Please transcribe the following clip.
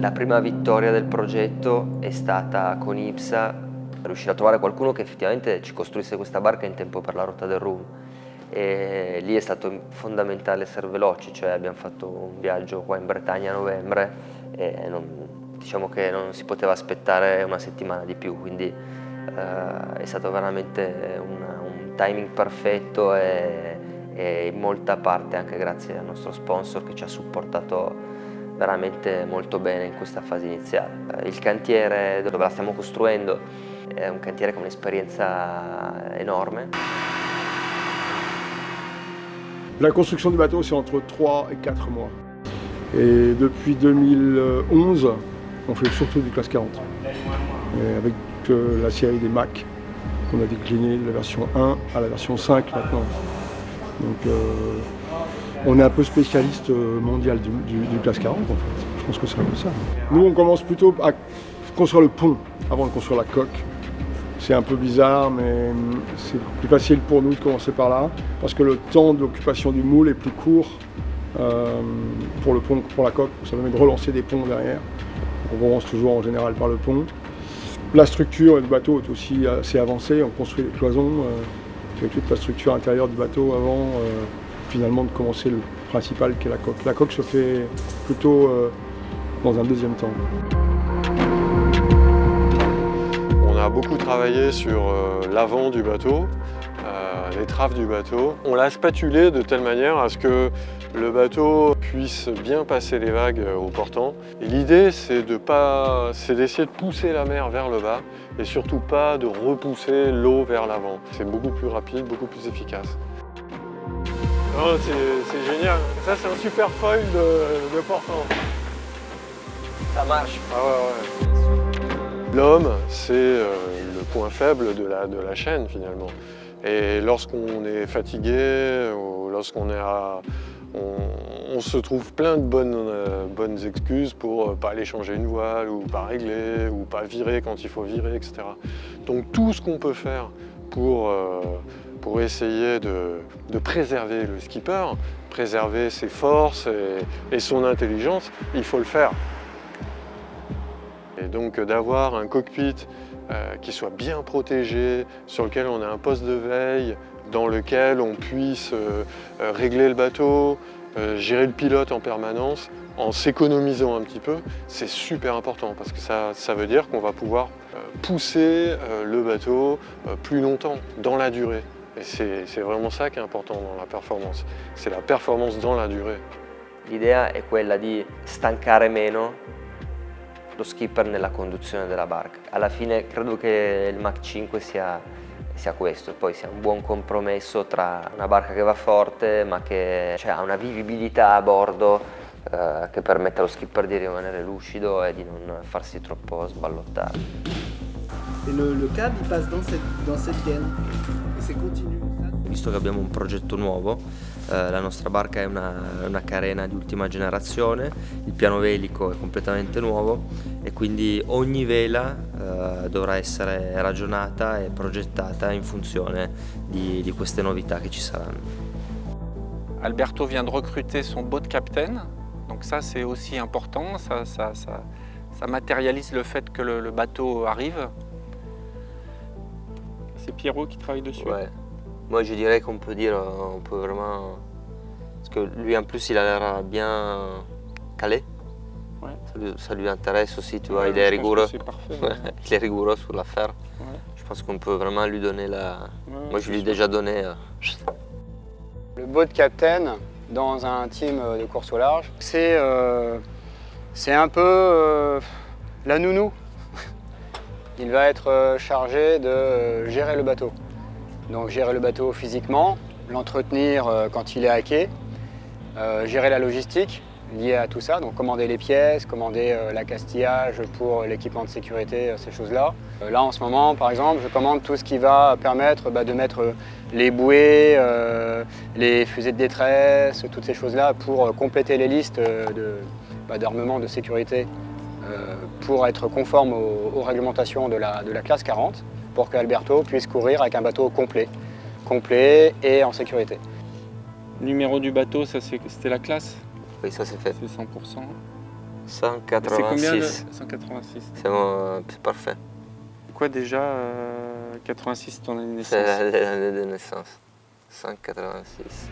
La prima vittoria del progetto è stata con IPSA, riuscire a trovare qualcuno che effettivamente ci costruisse questa barca in tempo per la rotta del Rum. E lì è stato fondamentale essere veloci, cioè abbiamo fatto un viaggio qua in Bretagna a novembre e diciamo che non si poteva aspettare una settimana di più, quindi è stato veramente un timing perfetto e in molta parte anche grazie al nostro sponsor che ci ha supportato veramente molto bene in questa fase iniziale. Il cantiere dove la stiamo costruendo è un cantiere con un'esperienza énorme. La construction du bateau, c'est entre 3 et 4 mois. Et depuis 2011, on fait surtout du classe 40. Et avec la série des Mac, qu'on a décliné de la version 1 à la version 5 maintenant. Donc on est un peu spécialiste mondial du classe 40 en fait. Je pense que c'est un peu ça. Nous on commence plutôt à construire le pont avant de construire la coque. C'est un peu bizarre, mais c'est plus facile pour nous de commencer par là, parce que le temps d'occupation du moule est plus court pour le pont que pour la coque. Ça permet de relancer des ponts derrière. On commence toujours en général par le pont. La structure du bateau est aussi assez avancée. On construit les cloisons avec toute la structure intérieure du bateau avant finalement de commencer le principal qui est la coque. La coque se fait plutôt dans un deuxième temps. On a beaucoup travaillé sur l'avant du bateau, les traves du bateau. On l'a spatulé de telle manière à ce que le bateau puisse bien passer les vagues au portant. Et l'idée, c'est d'essayer de pousser la mer vers le bas et surtout pas de repousser l'eau vers l'avant. C'est beaucoup plus rapide, beaucoup plus efficace. Oh, c'est génial. Ça, c'est un super foil de portant. Ça marche. Ah ouais. L'homme, c'est le point faible de la chaîne finalement. Et lorsqu'on est fatigué, ou lorsqu'on on se trouve plein de bonnes excuses pour pas aller changer une voile, ou pas régler, ou pas virer quand il faut virer, etc. Donc tout ce qu'on peut faire pour essayer de préserver le skipper, préserver ses forces et son intelligence, il faut le faire. Et donc d'avoir un cockpit qui soit bien protégé, sur lequel on a un poste de veille, dans lequel on puisse régler le bateau, gérer le pilote en permanence, en s'économisant un petit peu, c'est super important parce que ça veut dire qu'on va pouvoir pousser le bateau plus longtemps, dans la durée. Et c'est vraiment ça qui est important dans la performance, c'est la performance dans la durée. L'idea è quella di stancare meno lo skipper nella conduzione della barca. Alla fine credo che il Mach 5 sia questo, poi sia un buon compromesso tra una barca che va forte ma che ha una vivibilità a bordo che permette allo skipper di rimanere lucido e di non farsi troppo sballottare. Et le câble il passe dans cette gaine et c'est continu. Visto che abbiamo un progetto nuovo, la nostra barca è una carena di ultima generazione, il piano velico è completamente nuovo e quindi ogni vela dovrà essere ragionata e progettata in funzione di queste novità che ci saranno. Alberto vient de recruter son boat captain, donc ça c'est aussi important, ça matérialise le fait que le bateau arrive. C'est Pierrot qui travaille dessus. Ouais. Moi je dirais qu'on peut dire, on peut vraiment... Parce que lui en plus il a l'air bien calé. Ouais. Ça lui intéresse aussi, tu vois, Ouais, il est rigoureux. C'est parfait. Il est rigoureux sur l'affaire. Ouais. Je pense qu'on peut vraiment lui donner la... Ouais, Moi je lui ai déjà donné... Le boat captain dans un team de course au large, c'est un peu la nounou. Il va être chargé de gérer le bateau. Donc gérer le bateau physiquement, l'entretenir quand il est à quai, gérer la logistique liée à tout ça, donc commander les pièces, commander l'accastillage pour l'équipement de sécurité, ces choses-là. Là en ce moment par exemple, je commande tout ce qui va permettre de mettre les bouées, les fusées de détresse, toutes ces choses-là pour compléter les listes d'armement de sécurité pour être conforme aux réglementations de la classe 40 pour qu'Alberto puisse courir avec un bateau complet et en sécurité. Le numéro du bateau, ça c'était la classe. Oui, ça c'est fait. C'est 100%. C'est combien le 186. 186. C'est parfait. Quoi déjà 86 ton année de naissance? C'est l'année de naissance. 186.